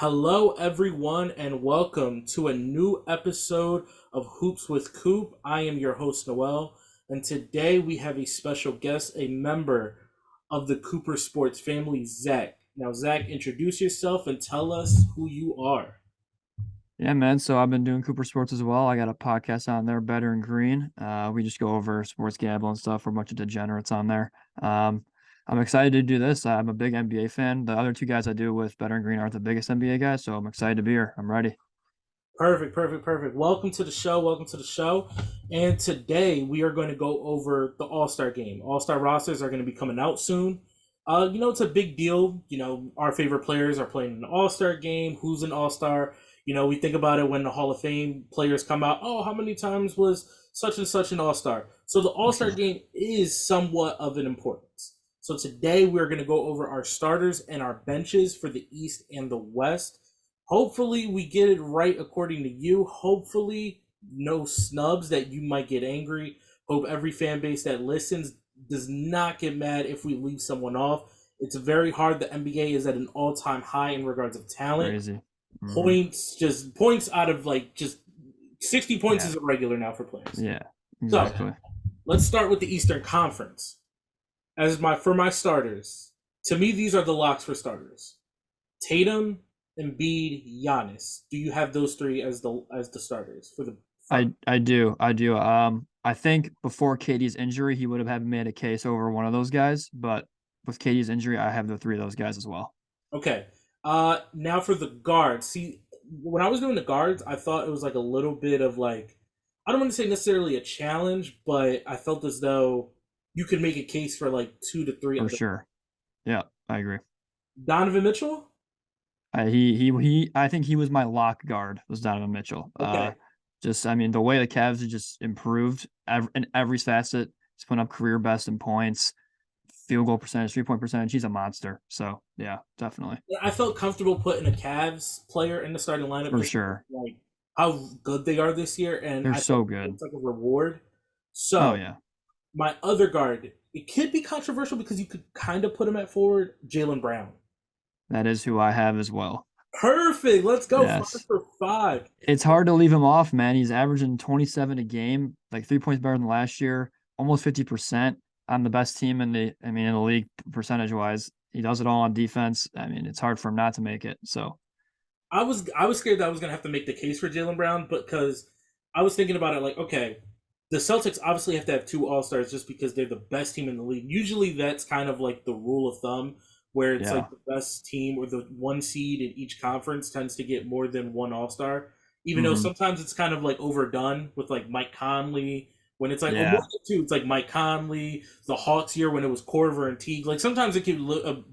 Hello, everyone, and welcome to a new episode of Hoops with Coop. I am your host, Noel, and today we have a special guest, a member of the Cooper Sports family, Zach. Now, Zach, introduce yourself and tell us who you are. Yeah, man. So I've been doing Cooper Sports as well. I got a podcast on there, Better and Green. We just go over sports gambling and stuff. We're a bunch of degenerates on there. I'm excited to do this. I'm a big NBA fan. The other two guys I do with Better and Green aren't the biggest NBA guys, so I'm excited to be here. I'm ready. Perfect. Welcome to the show. Welcome to the show. And today we are going to go over the All Star game. All Star rosters are going to be coming out soon. It's a big deal. Our favorite players are playing an All Star game. Who's an All Star? We think about it when the Hall of Fame players come out. Oh, how many times was such and such an All Star? So the All For Star sure. game is somewhat of an importance. So today we're going to go over our starters and our benches for the East and the West. Hopefully, we get it right according to you. Hopefully, no snubs that you might get angry. Hope every fan base that listens does not get mad if we leave someone off. It's very hard. The NBA is at an all-time high in regards of talent. Crazy. Hmm. Points out of like just 60 points Yeah. is irregular now for players. Yeah. So Exactly. let's start with the Eastern Conference. For my starters, to me, these are the locks for starters. Tatum, Embiid, Giannis. Do you have those three as the starters for the I final? I do. I do. I think before Katie's injury, he would have had made a case over one of those guys, but with Katie's injury, I have the three of those guys as well. Okay. Now for the guards. See, when I was doing the guards, I thought it was like a little bit of like, I don't want to say necessarily a challenge, but I felt as though you could make a case for like two to three For other. sure. Yeah, I agree. Donovan Mitchell. I think he was my lock guard, was Donovan Mitchell. Okay. I mean, the way the Cavs have just improved in every facet. He's putting up career best in points, field goal percentage, 3-point percentage. He's a monster. So yeah, definitely. I felt comfortable putting a Cavs player in the starting lineup For just because, sure. like how good they are this year, and They're I felt so like good. it's like a reward. Oh So yeah. my other guard, it could be controversial because you could kind of put him at forward, Jalen Brown. That is who I have as well. Perfect. Let's go five Yes. for five. It's hard to leave him off, man. He's averaging 27 a game, like 3 points better than last year, almost 50% on the best team in the league percentage wise. He does it all on defense. I mean, it's hard for him not to make it. So, I was scared that I was gonna have to make the case for Jalen Brown, but because I was thinking about it, like, okay, the Celtics obviously have to have two All Stars just because they're the best team in the league. Usually, that's kind of like the rule of thumb, where it's yeah. like the best team or the one seed in each conference tends to get more than one All Star. Even though Hmm. sometimes it's kind of like overdone with like Mike Conley. When it's like, oh, more Yeah. than two, it's like Mike Conley, the Hawks year when it was Corver and Teague. Like sometimes it could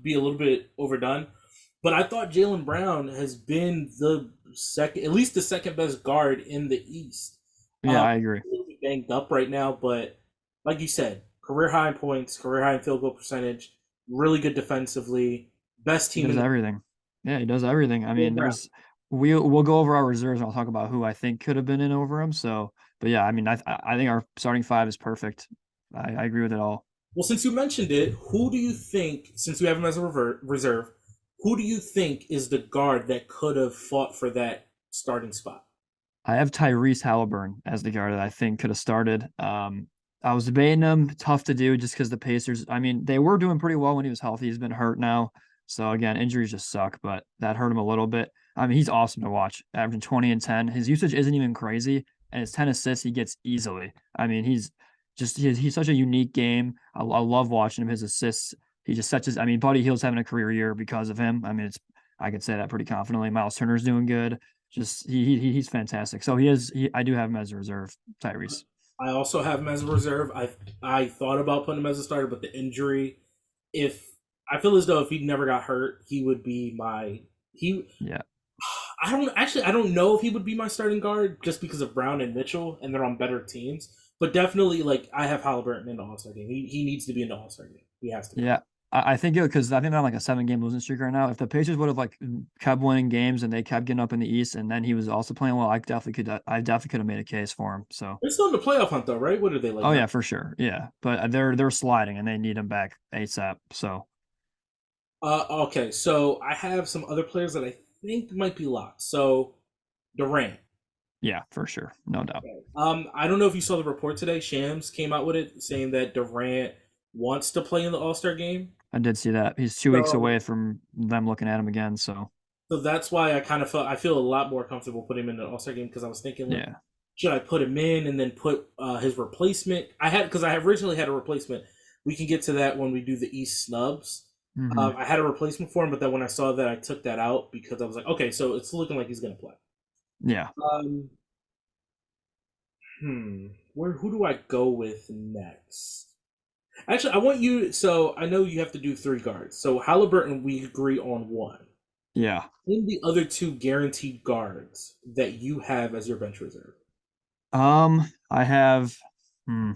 be a little bit overdone. But I thought Jalen Brown has been the second, at least the second best guard in the East. Yeah, I He's agree. a little bit banged up right now, but like you said, career high in points, career high in field goal percentage, really good defensively, best He team does in the everything. Yeah, he does everything. I Jalen mean, Brown. we'll go over our reserves and I'll talk about who I think could have been in over him. So, but yeah, I mean, I think our starting five is perfect. I agree with it all. Well, since you mentioned it, who do you think, since we have him as a reserve, who do you think is the guard that could have fought for that starting spot? I have Tyrese Halliburton as the guard that I think could have started. I was debating him. Tough to do just because the Pacers, I mean, they were doing pretty well when he was healthy. He's been hurt now. So again, injuries just suck, but that hurt him a little bit. I mean, he's awesome to watch, averaging 20 and 10. His usage isn't even crazy, and his 10 assists he gets easily. I mean, he's such a unique game. I love watching him. His assists, he just such as I mean, Buddy Hield's having a career year because of him. I mean, it's I could say that pretty confidently. Miles Turner's doing good. Just he's fantastic. So I do have him as a reserve, Tyrese. I also have him as a reserve. I thought about putting him as a starter, but the injury, if I feel as though if he never got hurt, he would be my he. Yeah. I don't know if he would be my starting guard just because of Brown and Mitchell, and they're on better teams. But definitely, like I have Halliburton in the All Star game. He needs to be in the All Star game. He has to be. Yeah. I think it because I think they're on like a 7 game losing streak right now. If the Pacers would have like kept winning games and they kept getting up in the East and then he was also playing well, I definitely could have made a case for him. So They're still in the playoff hunt, though, right? What are they like oh now? yeah, for sure. Yeah. But they're sliding and they need him back ASAP. So Okay, so I have some other players that I think might be locked. So Durant. Yeah, for sure. No doubt. I don't know if you saw the report today. Shams came out with it saying that Durant wants to play in the All Star game. I did see that. He's 2 weeks So away from them looking at him again. So So that's why I feel a lot more comfortable putting him in the All Star game because I was thinking like, yeah. should I put him in and then put his replacement? Because I originally had a replacement. We can get to that when we do the East snubs. Hmm. I had a replacement for him, but then when I saw that, I took that out because I was like, okay, so it's looking like he's gonna play. Yeah. Um, where who do I go with next? Actually, I want you. So I know you have to do three guards. So Halliburton, we agree on one. Yeah. Name the other two guaranteed guards that you have as your bench reserve. I have hmm,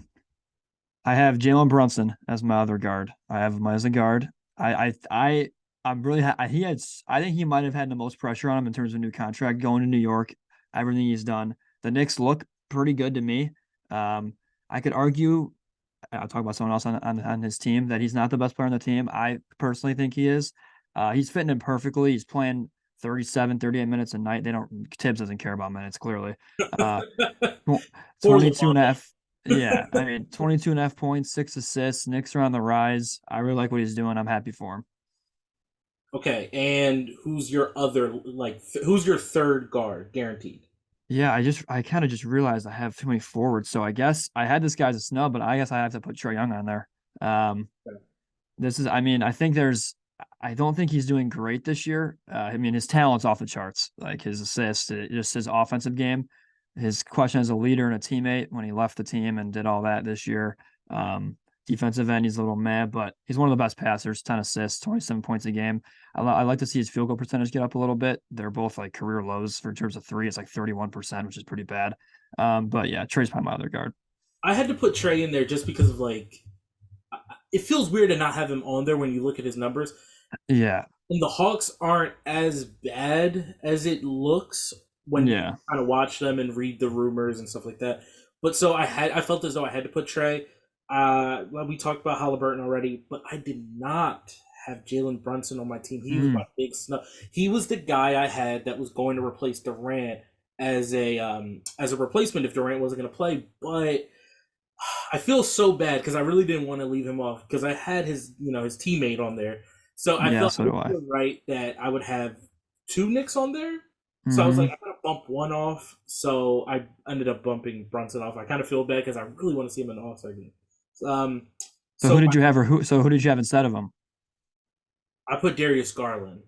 I have Jalen Brunson as my other guard. I have him as a guard. I'm really he had I think he might have had the most pressure on him in terms of new contract going to New York. Everything he's done. The Knicks look pretty good to me. Um, I could argue I'll talk about someone else on his team that he's not the best player on the team. I personally think he is. He's fitting in perfectly. He's playing 37, 38 minutes a night. They don't Tibbs doesn't care about minutes clearly. Uh tw- Poor 22 and a LeBron. half. Yeah, I mean 22 and a half points, 6 assists. Knicks are on the rise. I really like what he's doing. I'm happy for him. Okay, and who's your other who's your third guard guaranteed? Yeah, I kind of just realized I have too many forwards. So I guess I had this guy as a snub, but I guess I have to put Trae Young on there. Um, I mean, I don't think he's doing great this year. I mean, his talent's off the charts, like his assists, just his offensive game, his question as a leader and a teammate when he left the team and did all that this year. Um, Defensive end, he's a little mad, but he's one of the best passers, 10 assists, 27 points a game. I like to see his field goal percentage get up a little bit. They're both like career lows for in terms of three. It's like 31%, which is pretty bad. But yeah, Trey's probably my other guard. I had to put Trey in there just because of it feels weird to not have him on there when you look at his numbers. Yeah. And the Hawks aren't as bad as it looks when you Yeah. kind of watch them and read the rumors and stuff like that. But I felt as though I had to put Trey. Well, we talked about Halliburton already, but I did not have Jalen Brunson on my team. He was my Mm, big snub. He was the guy I had that was going to replace Durant as a replacement if Durant wasn't going to play. But I feel so bad because I really didn't want to leave him off because I had his teammate on there. So I yeah, felt so I do would I. feel right that I would have two Knicks on there. So I was like, Hmm. I'm gonna bump one off. So I ended up bumping Brunson off. I kind of feel bad because I really want to see him in the All Star game. Um, So who so did you have or who so who did you have instead of him? I put Darius Garland.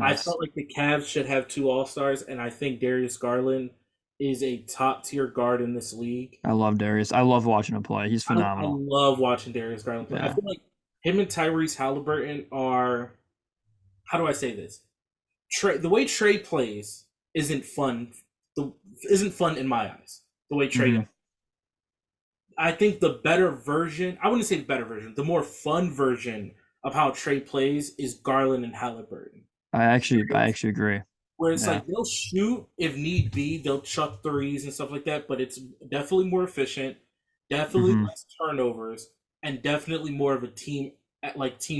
I Nice. felt like the Cavs should have two All Stars, and I think Darius Garland is a top tier guard in this league. I love Darius. I love watching him play. He's I phenomenal. love watching Darius Garland play. I Yeah. feel like him and Tyrese Halliburton are, how do I say this? The way Trey plays isn't fun. The isn't fun in my eyes. The way Trey, Hmm. I think the better version. I wouldn't say the better version. The more fun version of how Trey plays is Garland and Halliburton. I actually agree. Where it's Yeah. like they'll shoot if need be, they'll chuck threes and stuff like that, but it's definitely more efficient, definitely Hmm. less turnovers, and definitely more of a team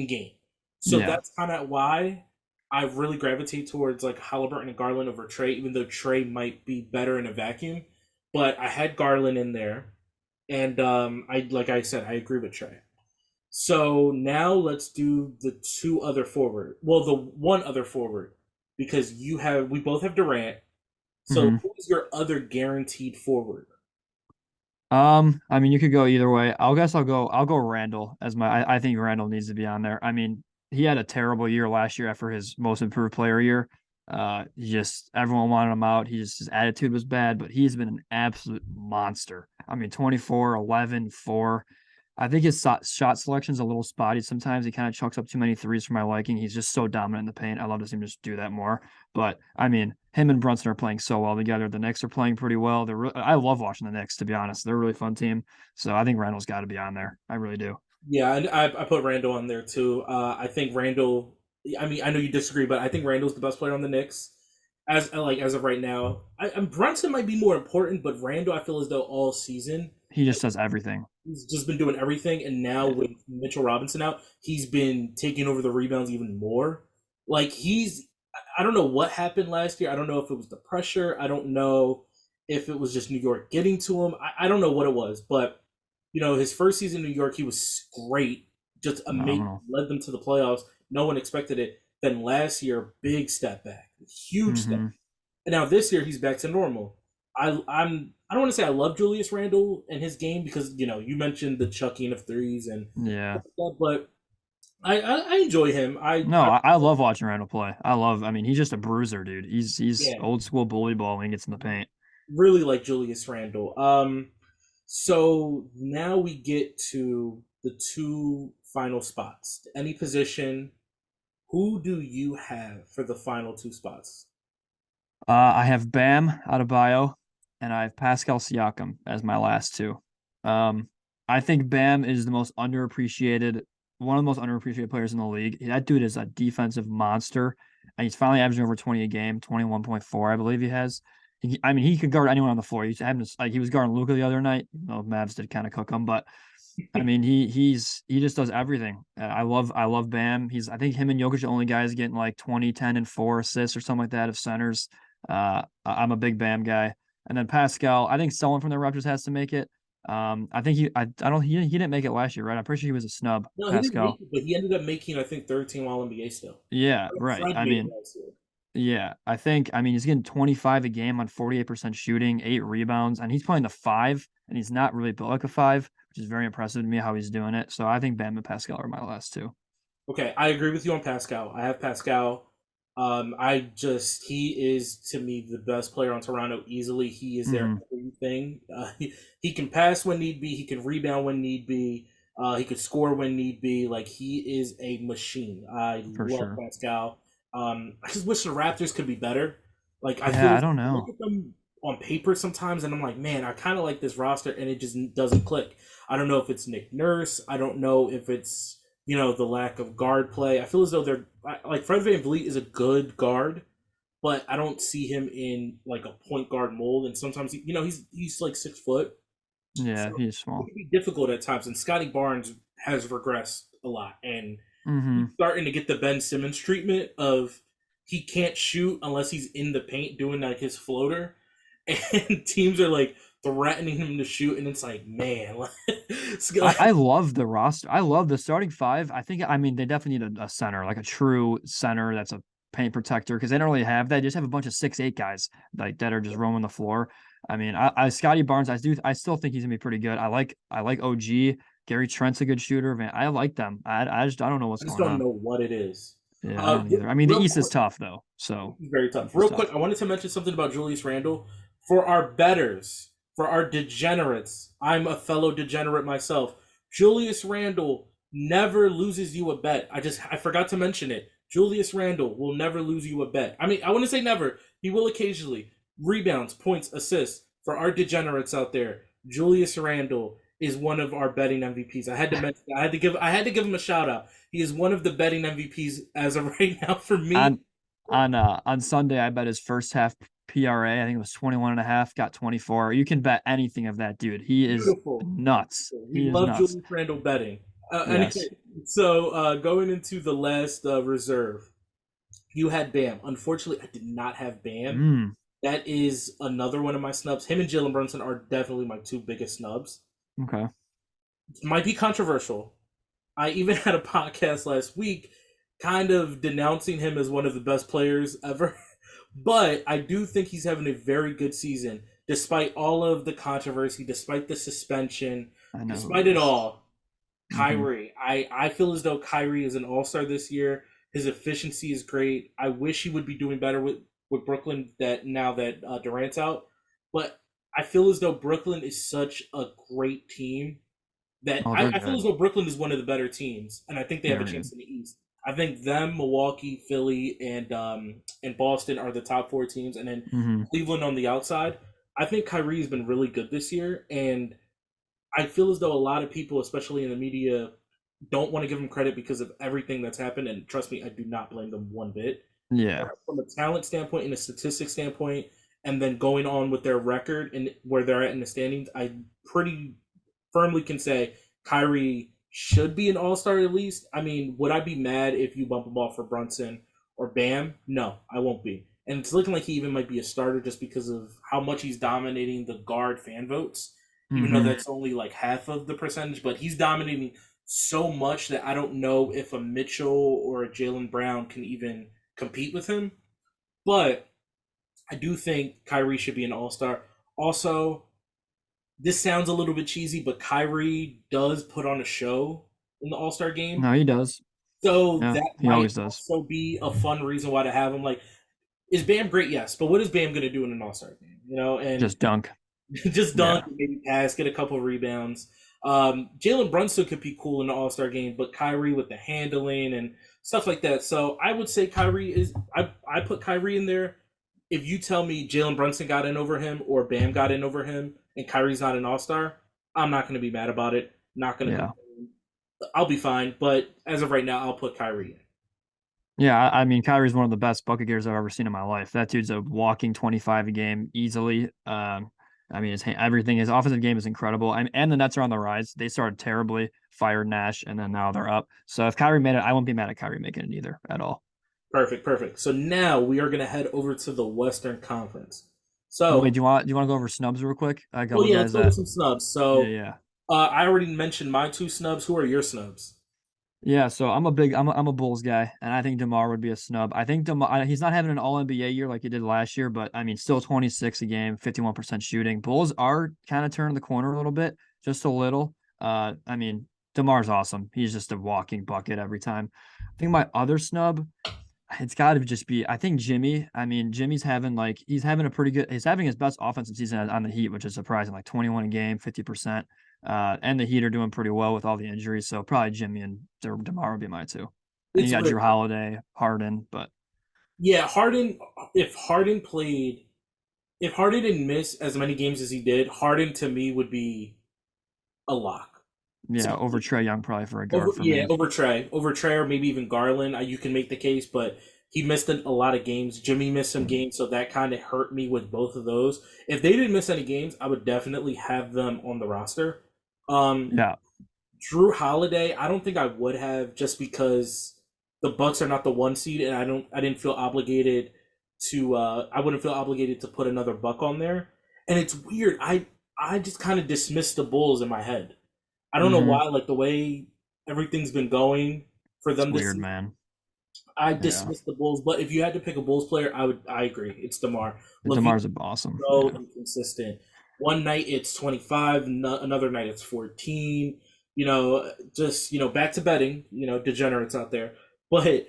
game. So Yeah. that's kind of why I really gravitate towards like Halliburton and Garland over Trey, even though Trey might be better in a vacuum. But I had Garland in there, and I like I said, I agree with Trey. So now let's do the two other forward. Well, the one other forward because we both have Durant. So Hmm. who's your other guaranteed forward? I mean, you could go either way. I'll go Randall as I think Randall needs to be on there. I mean, he had a terrible year last year after his most improved player year. He just everyone wanted him out. His attitude was bad, but he's been an absolute monster. I mean, 24, 11, 4. I think his shot selection's a little spotty sometimes. He kind of chucks up too many threes for my liking. He's just so dominant in the paint. I love to see him just do that more. But I mean, him and Brunson are playing so well together. The Knicks are playing pretty well. I love watching the Knicks, to be honest. They're a really fun team. So I think Randall's got to be on there. I really do. Yeah, I put Randall on there too. I think Randall. I mean, I know you disagree, but I think Randall's the best player on the Knicks as of right now. Brunson might be more important, but Randall, I feel as though all season He just does everything. he's just been doing everything, and now Yeah. with Mitchell Robinson out, he's been taking over the rebounds even more. Like he's I don't know what happened last year. I don't know if it was the pressure. I don't know if it was just New York getting to him. I don't know what it was, but his first season in New York, he was great, just amazing, Phenomenal. led them to the playoffs. No one expected it. Then last year, big step back, huge step. Mm-hmm. And now this year, he's back to normal. I don't want to say I love Julius Randle and his game because you mentioned the chucking of threes and Yeah. stuff like that, but I enjoy him. No, I love watching Randall play. I mean, he's just a bruiser, dude. He's Yeah, old school bully ball when he gets in the paint. really like Julius Randle. So now we get to the two final spots. Any position, who do you have for the final two spots? I have Bam Adebayo and I have Pascal Siakam as my last two. Um, I think Bam is the most underappreciated, one of the most underappreciated players in the league. That dude is a defensive monster, and he's finally averaging over 20 a game, 21.4, I believe he has. I mean, he could guard anyone on the floor. Like he was guarding Luka the other night. Mavs did kind of cook him, but I mean, he just does everything. I love Bam. I think him and Jokic are the only guys getting like 20, 10, and 4 assists or something like that of centers. I'm a big Bam guy. And then Pascal, I think someone from the Raptors has to make it. I think I don't he didn't make it last year, right? I'm pretty sure he was a snub, No, he didn't make Pascal. it, but he ended up making I think third team All NBA still. Yeah, right. Fred I made it mean, last year. yeah, I mean he's getting 25 a game on 48% shooting, 8 rebounds, and he's playing the five, and he's not really built like a five, which is very impressive to me how he's doing it. So I think Bam and Pascal are my last two. Okay, I agree with you on Pascal. I have Pascal. He is to me the best player on Toronto easily. He is their Hmm. everything. He can pass when need be. He can rebound when need be. He could score when need be. Like he is a machine. I For love sure. Pascal. I just wish the Raptors could be better. Like I feel Yeah, I as don't I look know. at them on paper sometimes, and I'm like, man, I kind of like this roster, and it just doesn't click. I don't know if it's Nick Nurse. I don't know if it's the lack of guard play. I feel as though like Fred VanVleet is a good guard, but I don't see him in like a point guard mold. And sometimes he's like 6 foot, so Yeah, he's it small. can be difficult at times. And Scotty Barnes has regressed a lot, and he's Hmm. starting to get the Ben Simmons treatment of he can't shoot unless he's in the paint doing like his floater, and teams are like threatening him to shoot, and it's like, man, I love the roster. I love the starting five. I mean, they definitely need a center, like a true center that's a paint protector, because they don't really have that. They just have a bunch of 6'8" guys like that are just roaming the floor. I mean, Scotty Barnes, I still think he's gonna be pretty good. I like OG. Gary Trent's a good shooter, man. I like them. I don't know what's I just going don't on. know what it is. Yeah, I don't either. I mean, the Real East is quick, tough though, so very tough. East is Real quick, tough. I wanted to mention something about Julius Randle. For our betters, for our degenerates, I'm a fellow degenerate myself. Julius Randle never loses you a bet. I forgot to mention it. Julius Randle will never lose you a bet. I mean, I wouldn't say never. He will occasionally. Rebounds, points, assists. For our degenerates out there, Julius Randle is one of our betting MVPs. I had to mention. I had to give him a shout out. He is one of the betting MVPs as of right now for me. On on Sunday, I bet his first half PRA, I think it was 21 and a half, got 24. You can bet anything of that dude. He is Beautiful. nuts. We He is love nuts. Julius Randle betting. Anyway, Yes. so going into the last reserve, you had Bam. Unfortunately, I did not have Bam. Mm, That is another one of my snubs. Him and Jalen Brunson are definitely my two biggest snubs. okay. Might be controversial. I even had a podcast last week kind of denouncing him as one of the best players ever. But I do think he's having a very good season, despite all of the controversy, despite the suspension, I know who despite it it is. all. Mm-hmm. Kyrie. I feel as though Kyrie is an all-star this year. His efficiency is great. I wish he would be doing better with Brooklyn that now that Durant's out. But I feel as though Brooklyn is such a great team that Oh, they're I feel as good. though Brooklyn is one of the better teams, and I think they They have a are good. chance in the East. I think them, Milwaukee, Philly, and Boston are the top four teams, and then Mm-hmm. Cleveland on the outside. I think Kyrie's been really good this year, and I feel as though a lot of people, especially in the media, don't want to give him credit because of everything that's happened. And trust me, I do not blame them one bit. Yeah. From a talent standpoint and a statistics standpoint, and then going on with their record and where they're at in the standings, I pretty firmly can say Kyrie should be an all star at least. I mean, would I be mad if you bump him off for Brunson or Bam, no, I won't be. And it's looking like he even might be a starter just because of how much he's dominating the guard fan votes. Even though Mm-hmm. that's only like half of the percentage, but he's dominating so much that I don't know if a Mitchell or a Jalen Brown can even compete with him. But I do think Kyrie should be an All Star. Also, this sounds a little bit cheesy, but Kyrie does put on a show in the All Star game, No, he does. so Yeah, that he might always does. also be a fun reason why to have him. Like, is Bam great? Yes, but what is Bam going to do in an All Star game? And Just dunk. just dunk, Yeah. maybe pass, get a couple of rebounds. Jalen Brunson could be cool in the All Star game, but Kyrie with the handling and stuff like that. So I would say Kyrie is. I put Kyrie in there. If you tell me Jalen Brunson got in over him or Bam got in over him and Kyrie's not an All Star, I'm not going to be mad about it. Not going to Yeah. complain. I'll be fine. But as of right now, I'll put Kyrie in. Yeah, I mean, Kyrie's one of the best bucket getters I've ever seen in my life. That dude's a walking 25 a game easily. I mean, everything, his offensive game is incredible. And the Nets are on the rise. They started terribly, fired Nash, and then now they're up. So if Kyrie made it, I wouldn't be mad at Kyrie making it either at all. Perfect, perfect. So now we are going to head over to the Western Conference. Wait, So, do you want to go over snubs real quick? A well, couple yeah, let's guys go with that, some snubs. yeah, So, yeah. I already mentioned my two snubs. Who are your snubs? Yeah, so I'm a Bulls guy, and I think DeMar would be a snub. I think DeMar he's not having an All NBA year like he did last year, but I mean, still 26 a game, 51% shooting. Bulls are kind of turning the corner a little bit, just a little. I mean, DeMar's awesome. He's just a walking bucket every time. I think my other snub, it's got to just be, I think Jimmy. I mean, Jimmy's having he's having a pretty good, he's having his best offensive season on the Heat, which is surprising, like 21 a game, 50%. And the Heat are doing pretty well with all the injuries. So probably Jimmy and DeMar would be my two. And you It's got weird. Drew Holiday, Harden, but Yeah, Harden. If Harden played, if Harden didn't miss as many games as he did, Harden to me would be a lock. yeah, So over Trey Young probably for a over, guard for yeah, me. over Trey, or maybe even Garland. You can make the case, but he missed a lot of games. Jimmy missed some games, so that kind of hurt me with both of those. If they didn't miss any games, I would definitely have them on the roster. Um, Yeah, Drew Holiday, I don't think I would have just because the Bucks are not the one seed, and I didn't feel obligated to I wouldn't feel obligated to put another Buck on there. And it's weird. I just kind of dismissed the Bulls in my head. I don't know mm-hmm. why, like the way everything's been going for It's them this weird, season, man. I Yeah, dismissed the Bulls. But if you had to pick a Bulls player, I agree. It's DeMar. Levine DeMar's awesome. so Yeah, inconsistent. One night it's 25, another night it's 14. Just back to betting. Degenerates out there. But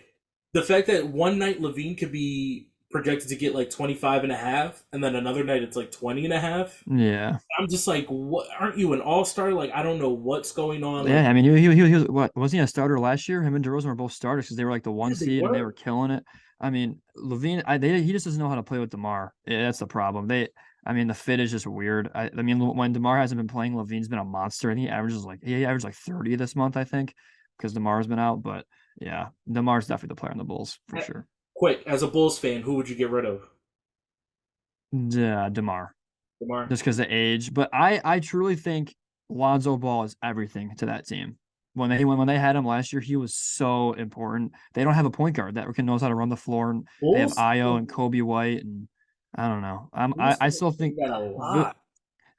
the fact that one night Levine could be projected to get like 25 and a half, and then another night it's like 20 and a half. yeah. I'm just like, what? Aren't you an all star? Like, I don't know what's going on. Like, Yeah, I mean, he was what wasn't he a starter last year? Him and DeRozan were both starters because they were like the one yeah, they seed and they were were. killing it. I mean, Levine, he just doesn't know how to play with DeMar. Yeah, that's the problem. I mean, the fit is just weird. I mean, when DeMar hasn't been playing, Levine's been a monster, and he averaged like 30 this month, I think, because DeMar's been out. But yeah, DeMar's definitely the player on the Bulls for sure. Quick, as a Bulls fan, who would you get rid of? Yeah, DeMar, Demar. just because the age. But I truly think Lonzo Ball is everything to that team. When they had him last year, he was so important. They don't have a point guard that knows how to run the floor, and they have Bulls. Io and Kobe White, and I don't know. Bulls I fans still say think, that a Vu- lot.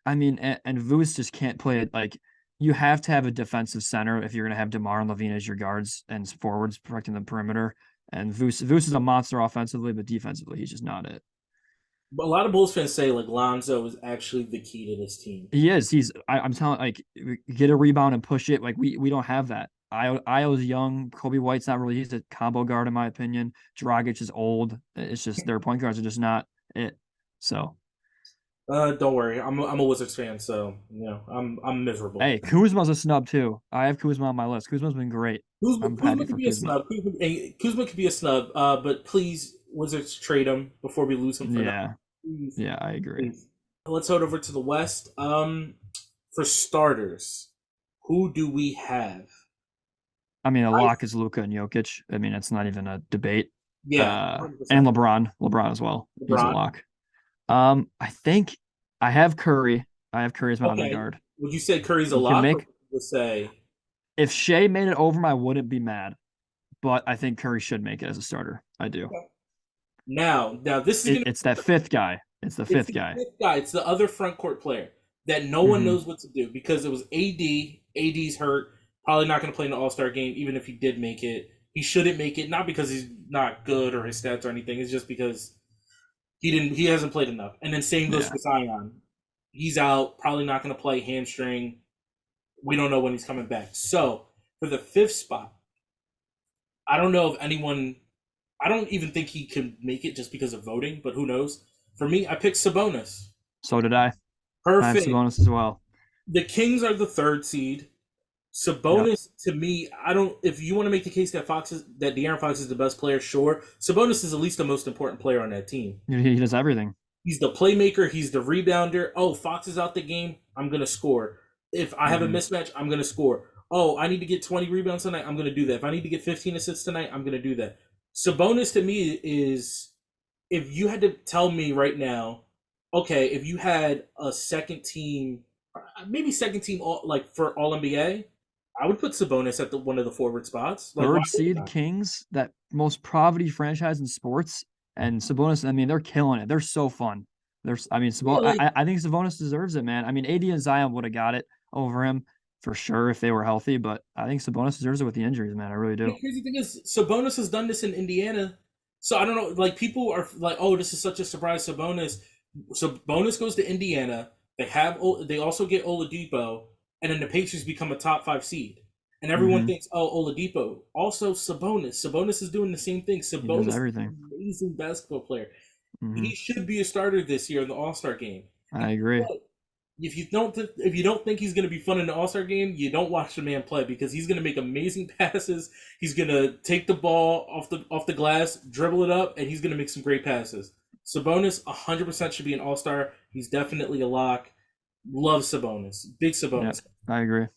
I mean, and Vooch just can't play it. Like you have to have a defensive center if you're going to have DeMar and Levine as your guards and forwards protecting the perimeter. And Vooch is a monster offensively, but defensively, he's just not it. But a lot of Bulls fans say like Lonzo is actually the key to this team. He is. I'm telling, like, get a rebound and push it. Like we don't have that. Io's young. Kobe White's not really. He's a combo guard in my opinion. Dragic is old. It's just their point guards are just not it. So Don't worry, I'm a Wizards fan, so I'm miserable. hey, Kuzma's a snub too. I have Kuzma on my list. Kuzma's been great. Kuzma, I'm Kuzma happy could for be a Kuzma. snub. Kuzma could be a snub. But please, Wizards trade him before we lose him for that. Yeah, Please, yeah, I agree. please. Let's head over to the West. For starters, who do we have? I mean, a I lock is Luka and Jokic. I mean, it's not even a debate. Yeah, And 100%. LeBron as well. He's a LeBron. lock. I think I have Curry. I have Curry as my other Okay. guard. Would you say Curry's a You can lock, or make would you say if Shea made it over him, I wouldn't be mad. but I think Curry should make it as a starter. I do. Now this is It's that fifth guy. It's the it's fifth the guy. fifth guy. It's the other front court player that no one Hmm. knows what to do because it was AD. AD's hurt. Probably not going to play in the All Star game, even if he did make it. He shouldn't make it, not because he's not good or his stats or anything. It's just because he didn't. He hasn't played enough. And then same goes Yeah. for Zion. He's out. Probably not going to play hamstring. We don't know when he's coming back. So for the fifth spot, I don't know if anyone. I don't even think he can make it just because of voting, but who knows? For me, I picked Sabonis. So did I. I have Perfect. Sabonis as well. The Kings are the third seed. Yep. Sabonis, to me, I don't. If you want to make the case that De'Aaron Fox is the best player, sure. Sabonis is at least the most important player on that team. He does everything. He's the playmaker. He's the rebounder. Oh, Fox is out the game. I'm gonna score. If I have a Hmm. mismatch, I'm gonna score. Oh, I need to get 20 rebounds tonight. I'm gonna do that. If I need to get 15 assists tonight, I'm gonna do that. Sabonis to me is, if you had to tell me right now, okay, if you had a second team, maybe second team all, like for All NBA, I would put Sabonis at the one of the forward spots. Like, why Third would seed not? Kings, that most poverty franchise in sports, and Sabonis. I mean, they're killing it. They're so fun. I mean, Yeah, like, I think Sabonis deserves it, man. I mean, AD and Zion would have got it over him for sure if they were healthy, but I think Sabonis deserves it with the injuries, man. I really the do. crazy thing is, Sabonis has done this in Indiana. So I don't know. Like, people are like, "Oh, this is such a surprise." Sabonis. So Sabonis goes to Indiana. They also get Oladipo, and then the Pacers become a top five seed. And everyone Hmm. thinks, "Oh, Oladipo." Also, Sabonis. Sabonis is doing the same thing. He does Sabonis is everything. an amazing basketball player. Hmm. He should be a starter this year in the All Star game. I agree. But if you don't think he's going to be fun in the All Star game, you don't watch the man play because he's going to make amazing passes. He's going to take the ball off the glass, dribble it up, and he's going to make some great passes. Sabonis 100% should be an All Star. He's definitely a lock. Love Sabonis, big Yep, Sabonis. I agree.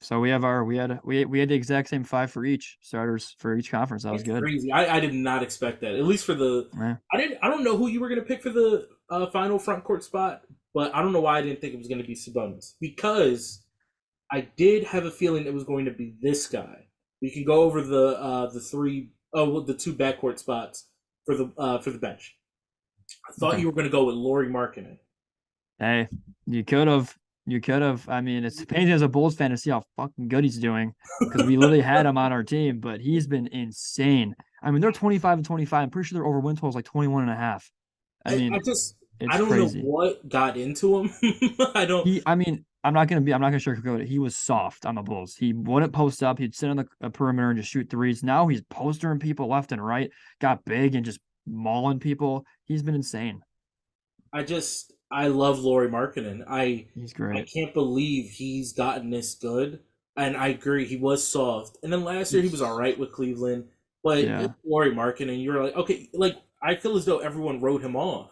So we had the exact same five for each starters for each conference. That was That's good. crazy. I did not expect that. At least for the, Yeah. I don't know who you were going to pick for the final front court spot, but I don't know why I didn't think it was going to be Sabonis because I did have a feeling it was going to be this guy. We can go over the three well, the two backcourt spots for the bench. I thought Okay. you were going to go with Laurie Markkinen. Hey, you could have. You could have. I mean, it's painful as a Bulls fan to see how fucking good he's doing because we literally had him on our team, but he's been insane. I mean, they're 25 and 25. I'm pretty sure their over win total is like 21 and a half. I I mean, just I it's don't know crazy. what got into him. I don't. I mean, I'm not gonna sugarcoat it. He was soft on the Bulls. He wouldn't post up. He'd sit on the perimeter and just shoot threes. Now he's postering people left and right, got big and just mauling people. He's been insane. I love Laurie Markkinen. He's I great. can't believe he's gotten this good. And I agree, he was soft. And then last year he was all right with Cleveland, but Yeah, Laurie Markkinen, you're like, okay, like I feel as though everyone wrote him off.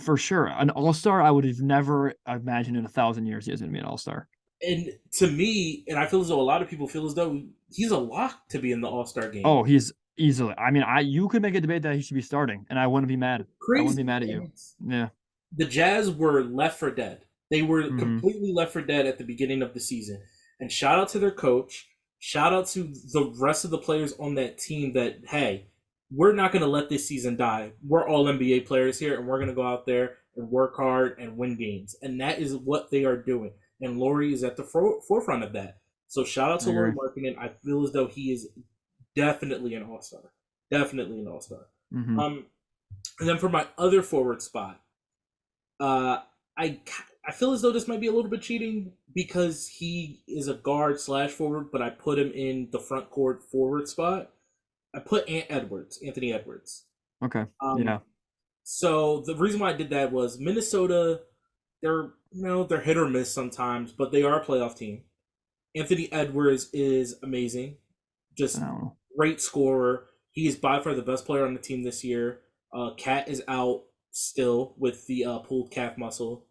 for sure. An all-star, I would have never imagined in 1,000 years he was gonna be an all-star. And to me, and I feel as though a lot of people feel as though he's a lock to be in the All Star game. Oh, he's easily. I mean, I you could make a debate that he should be starting, and I wouldn't be mad. I wouldn't be Crazy. mad at you. And Yeah. the Jazz were left for dead. They were Hmm. completely left for dead at the beginning of the season. And shout out to their coach. Shout out to the rest of the players on that team that, hey, we're not going to let this season die. We're all NBA players here, and we're going to go out there and work hard and win games. And that is what they are doing. And Laurie is at the forefront of that. So shout out I to Laurie agree. Markkinen. I feel as though he is definitely an all star. Definitely an all star. Hmm. Um, and then for my other forward spot, uh, I I feel as though this might be a little bit cheating because he is a guard slash forward, but I put him in the front court forward spot. I put Anthony Edwards. Okay. Um, Yeah. so the reason why I did that was Minnesota. They're hit or miss sometimes, but they are a playoff team. Anthony Edwards is amazing, I just don't know. great scorer. He is by far the best player on the team this year. Cat is out still with the pulled calf muscle.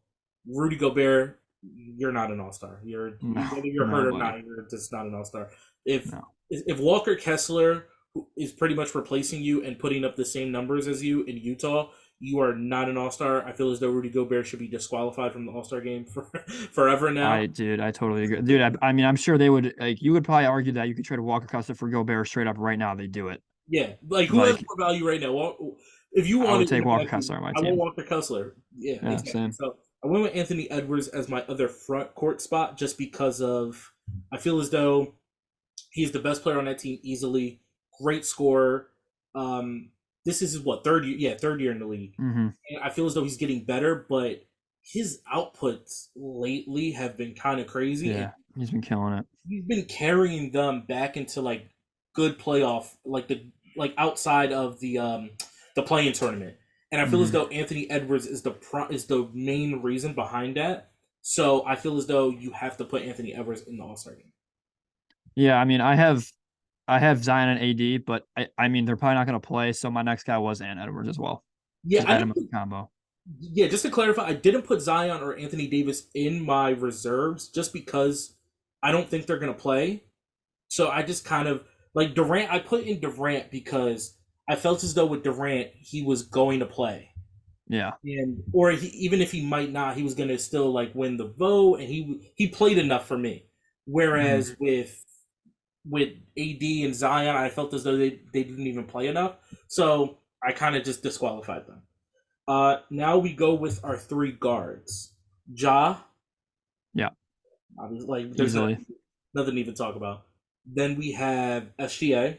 Rudy Gobert, you're not an all star. No. Whether you're hurt No, or buddy. not, you're just not an all star. If No. if Walker Kessler, who is pretty much replacing you and putting up the same numbers as you in Utah, you are not an All Star. I feel as though Rudy Gobert should be disqualified from the All Star game for forever now. I totally agree. Dude, I mean, I'm sure they would like you would probably argue that you could trade Walker Kessler for Gobert straight up right now. They do it. Yeah, like who has Like more value right now? Well, if you I would wanted, take Walker Kessler on my I want team. Walker Kessler. Yeah, Yeah, exactly. same. So I went with Anthony Edwards as my other front court spot just because of I feel as though he's the best player on that team easily. Great scorer. Um, this is his what third year? Yeah, third year in the league. Hmm. And I feel as though he's getting better, but his outputs lately have been kind of crazy, and Yeah, he's been killing it. he's been carrying them back into like good playoff, like outside of the playing tournament. And I feel as Hmm. though Anthony Edwards is is the main reason behind that. So I feel as though you have to put Anthony Edwards in the All Star game. Yeah, I mean, I have Zion and AD, but I mean they're probably not going to play. So my next guy was Ant Edwards as well. Yeah, Just I add didn't. him as a combo. Yeah, just to clarify, I didn't put Zion or Anthony Davis in my reserves just because I don't think they're gonna play. So I just kind of like Durant. I put in Durant because I felt as though with Durant he was going to play, Yeah. and or even if he might not, he was gonna still like win the vote, and he played enough for me. Hmm. Whereas with AD and Zion, I felt as though they didn't even play enough, so I kind of just disqualified them. Now we go with our three guards. Ja, Yeah. like there's Easily. nothing to even talk about. Then we have SGA.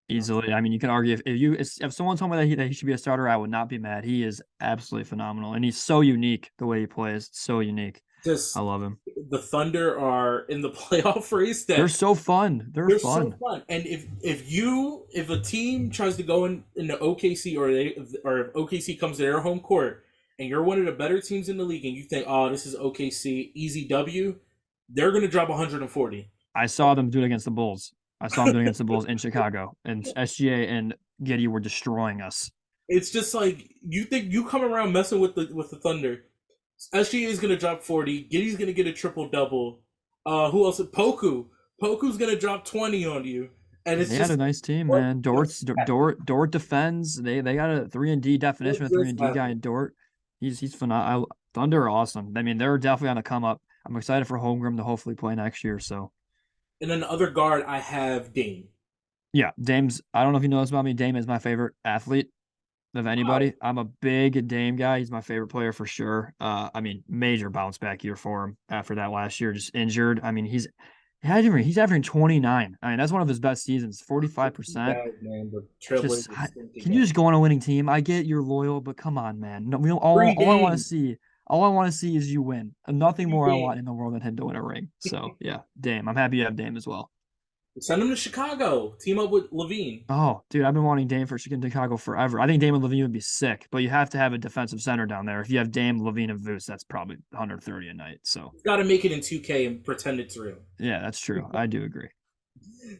Easily. I mean, you can argue if someone told me that he should be a starter, I would not be mad. He is absolutely phenomenal, and he's so unique the way he plays. So unique. I Just love him. the Thunder are in the playoff race They're that so fun. They're they're so fun. fun. And if a team tries to go into OKC or if OKC comes to their home court and you're one of the better teams in the league and you think, oh, this is OKC easy W, they're gonna drop 140. I saw them do it against the Bulls. I saw them do it against the Bulls in Chicago, and SGA and Giddy were destroying us. It's just like you think you come around messing with the Thunder. SGA is gonna drop 40. Giddy's gonna get a triple double. Who else? Poku's gonna drop 20 on you, and it's They had a just nice team, what man. just Dort defends. They got a 3-and-D what definition with just 3-and-D guy happened. in Dort. He's phenomenal. Thunder are awesome. I mean, they're definitely on the come up. I'm excited for Holmgren to hopefully play next year. So And then the other guard, I have Dame. yeah, Dame's. I don't know if you know this about me. Dame is my favorite athlete of Wow, anybody. I'm a big Dame guy. He's my favorite player for sure. I mean, major bounce back year for him after that last year, just injured. I mean, he's averaging 29. I mean, that's one of his best seasons, it's too 45%. bad, man. The Just Trailblazers stink can you again. just go on a winning team? I get you're loyal, but come on, man. No, we don't, Free all I want to Dame. see, all I want to see is you win. And nothing Free more I want Dame. in the world than him to win a ring. So yeah, Dame. I'm happy you have Dame as well. Send him to Chicago. Team up with Levine. Oh, dude, I've been wanting Dame for Chicago forever. I think Dame and Levine would be sick, but you have to have a defensive center down there. If you have Dame, Levine, and Vooch, that's probably 130 a night. So Got to make it in 2K and pretend it's real. yeah, that's true. I do agree.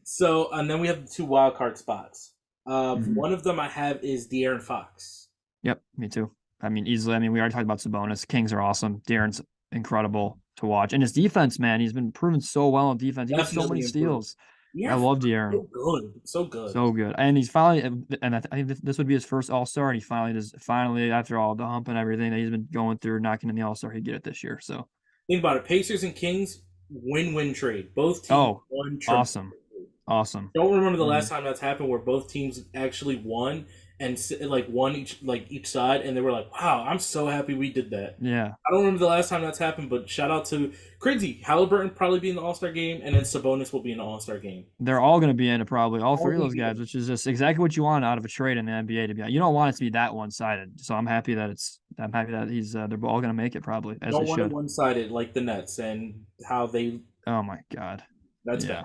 So, and then we have the two wild card spots. Hmm. One of them I have is De'Aaron Fox. Yep, me too. I mean, easily. I mean, we already talked about Sabonis. Kings are awesome. Darren's incredible to watch, and his defense, man, he's been proven so well on defense. He gets so many Definitely improved. steals. I Yeah, love De'Aaron. so good, so good. So good, and he's finally, and I think this would be his first All Star, and he finally does. Finally, after all the hump and everything that he's been going through, knocking in the All Star, he get it this year. So, Think about it. Pacers and Kings win-win trade. Both teams oh, won awesome, tremendously. awesome. Don't remember the Hmm. last time that's happened where both teams actually won and like won each side, and they were like, "Wow, I'm so happy we did that." Yeah, I don't remember the last time that's happened, but shout out to crazy Halliburton probably be in the All Star game, and then Sabonis will be in the All Star game. they're all going to be in it probably, all All three of gonna those be guys, which is just exactly what you want out of a trade in the NBA. To be, you don't want it to be that one sided. So I'm happy that I'm happy that they're all going to make it probably as they don't want it should. one sided like the Nets and how they Oh my God. that's bad.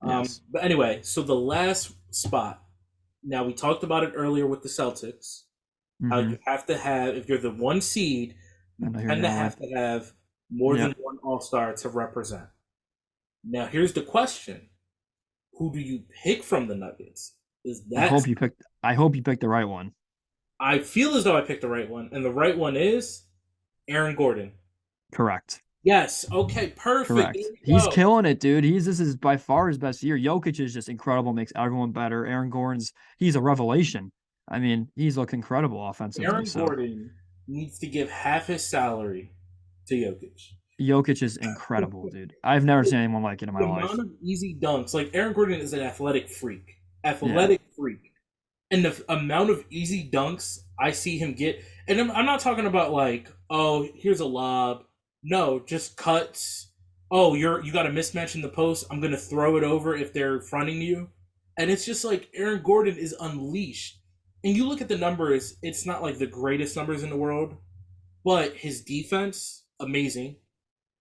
Yeah. Yes. But anyway, so the last spot. Now we talked about it earlier with the Celtics. How Hmm. you have to have if you're the one seed, I you know you're tend to going. have to have more Yeah. than one All Star to represent. Now here's the question: who do you pick from the Nuggets? Is that I hope you picked the right one. I feel as though I picked the right one, and the right one is Aaron Gordon. Correct. Yes. Okay. Perfect. There Correct. we He's go. killing it, dude. This is by far his best year. Jokic is just incredible, makes everyone better. Aaron Gordon's he's a revelation. I mean, he's looked incredible offensively. Aaron So Gordon needs to give half his salary to Jokic. Jokic is incredible, dude. I've never seen anyone like it in my The amount life. of easy dunks, like Aaron Gordon is an Yeah. athletic freak, and the amount of easy dunks I see him get, and I'm not talking about like, oh, here's a lob, no, just cuts. Oh, you got a mismatch in the post. I'm gonna throw it over if they're fronting you, and it's just like Aaron Gordon is unleashed. And you look at the numbers; it's not like the greatest numbers in the world, but his defense, amazing,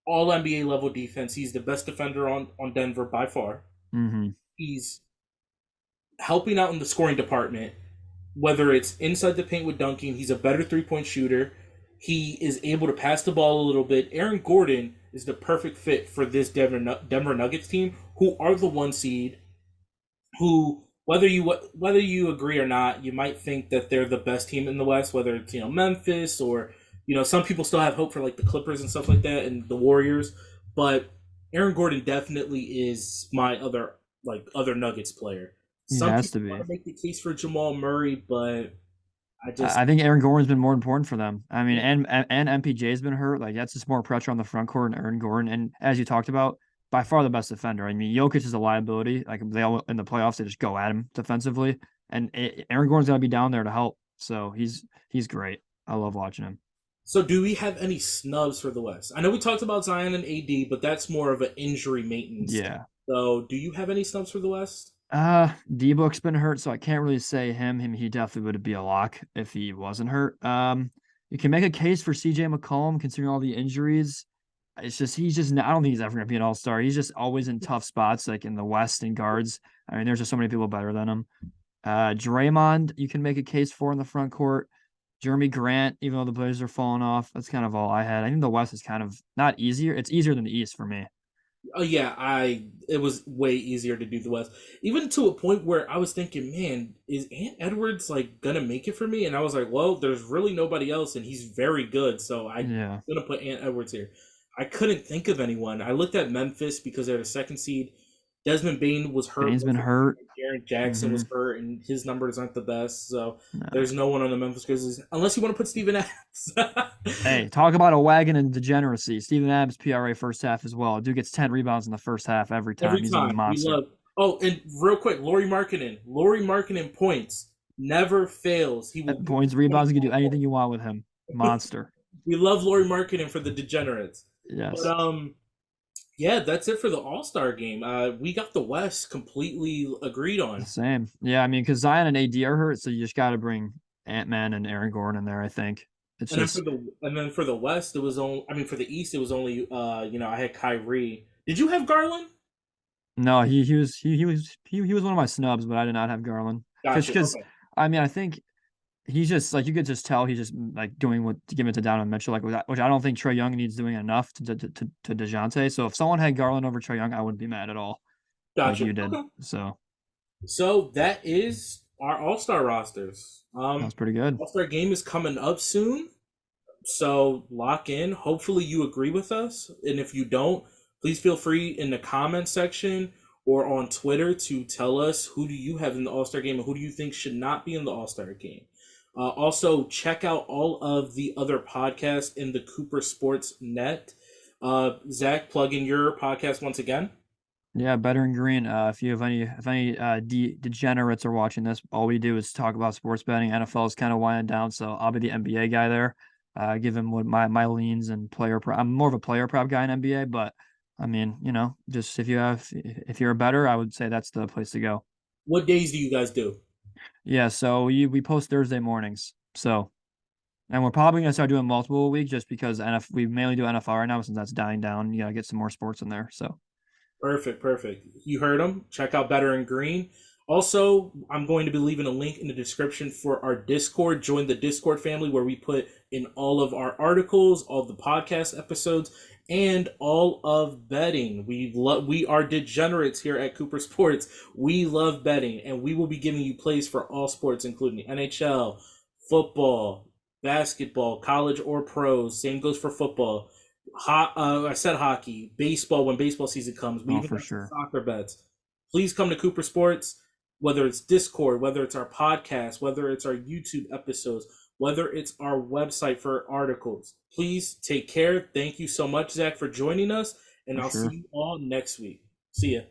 all NBA level defense. He's the best defender on Denver by far. Hmm. He's helping out in the scoring department, whether it's inside the paint with dunking. He's a better 3-point shooter. He is able to pass the ball a little bit. Aaron Gordon is the perfect fit for this Denver Nuggets team, who are the 1 seed. Who, whether you agree or not, you might think that they're the best team in the West. Whether it's Memphis or some people still have hope for like the Clippers and stuff like that, and the Warriors. But Aaron Gordon definitely is my other Nuggets player. He Some has people to want be. to make the case for Jamal Murray, but I just I think Aaron Gordon's been more important for them. I mean, and MPJ's been hurt. Like that's just more pressure on the front court and Aaron Gordon. And as you talked about, by far the best defender. I mean, Jokic is a liability. Like they all in the playoffs, they just go at him defensively, and Aaron Gordon's got to be down there to help. So he's great. I love watching him. so. Do we have any snubs for the West? I know we talked about Zion and AD, but that's more of an injury maintenance thing. Yeah. So, do you have any snubs for the West? D-Book's been hurt, so I can't really say him. He definitely would be a lock if he wasn't hurt. You can make a case for CJ McCollum considering all the injuries. It's just I don't think he's ever gonna be an all-star. He's just always in tough spots, like in the West and guards. I mean, there's just so many people better than him. Draymond, you can make a case for in the front court. Jeremy Grant, even though the Blazers are falling off, that's kind of all I had. I think the West is kind of not easier. It's easier than the East for me. Oh yeah, it was way easier to do the West. Even to a point where I was thinking, man, is Ant Edwards like gonna make it for me? And I was like, well, there's really nobody else, and he's very good, so I'm Yeah, gonna put Ant Edwards here. I couldn't think of anyone. I looked at Memphis because they're the 2nd seed. Desmond Bain was hurt. Bane's been hurt. Jaren Jackson Hmm. was hurt, and his numbers aren't the best. So No. there's no one on the Memphis Grizzlies unless you want to put Steven Adams. Hey, talk about a wagon and degeneracy. Steven Adams PRA first half as well. Dude gets 10 rebounds in the first half every Every time. He's a time we monster. love. Oh, and real quick, Laurie Markkinen points never fails. He will At put points, you rebounds, you can do on anything you want with him. the Monster. We love Laurie Markkinen for the degenerates. But Yes. yeah, that's it for the All Star game. We got the West completely agreed The on. same. Yeah, I mean, because Zion and AD are hurt, so you just got to bring Ant-Man and Aaron Gordon in there, I think. It's just, And then for the West, it was only. I mean, for the East, it was only. I had Kyrie. Did you have Garland? no, he was one of my snubs, but I did not have Garland. Gotcha. Because, Okay. I mean, I think he's just like you could just tell he's just like doing what to give it to Donovan Mitchell, like which I don't think Trey Young needs doing enough to Dejounte. So if someone had Garland over Trey Young, I wouldn't be mad at all, like Gotcha. you did. Okay. So So that is our All Star rosters. that's pretty good. All Star game is coming up soon. So lock in. Hopefully you agree with us. And if you don't, please feel free in the comment section or on Twitter to tell us who do you have in the All-Star game and who do you think should not be in the All-Star game. Also, check out all of the other podcasts in the Cooper Sports Net. Zach, plug in your podcast once again. Yeah, better in green. If you have any degenerates are watching this, all we do is talk about sports betting. NFL is kind of winding down, so I'll be the NBA guy there. Give him what my leans and player. I'm more of a player prop guy in NBA, but I mean, just if you're a better, I would say that's the place to go. What days do you guys do? Yeah, so we post Thursday mornings. So, and we're probably gonna start doing multiple a week just because we mainly do NFL right now since that's dying down. You gotta get some more sports in there. So. Perfect, perfect. You heard them. Check out Better in Green. Also, I'm going to be leaving a link in the description for our Discord. Join the Discord family where we put in all of our articles, all the podcast episodes, and all of betting. We are degenerates here at Cooper Sports. We love betting, and we will be giving you plays for all sports, including NHL, football, basketball, college or pros. Same goes for football. I said hockey, baseball when baseball season comes. We Oh, even for have some sure. soccer bets. Please come to Cooper Sports. whether it's Discord, whether it's our podcast, whether it's our YouTube episodes, whether it's our website for articles. Please take care. Thank you so much, Zach, for joining us, and For I'll see sure. you all next week. See ya.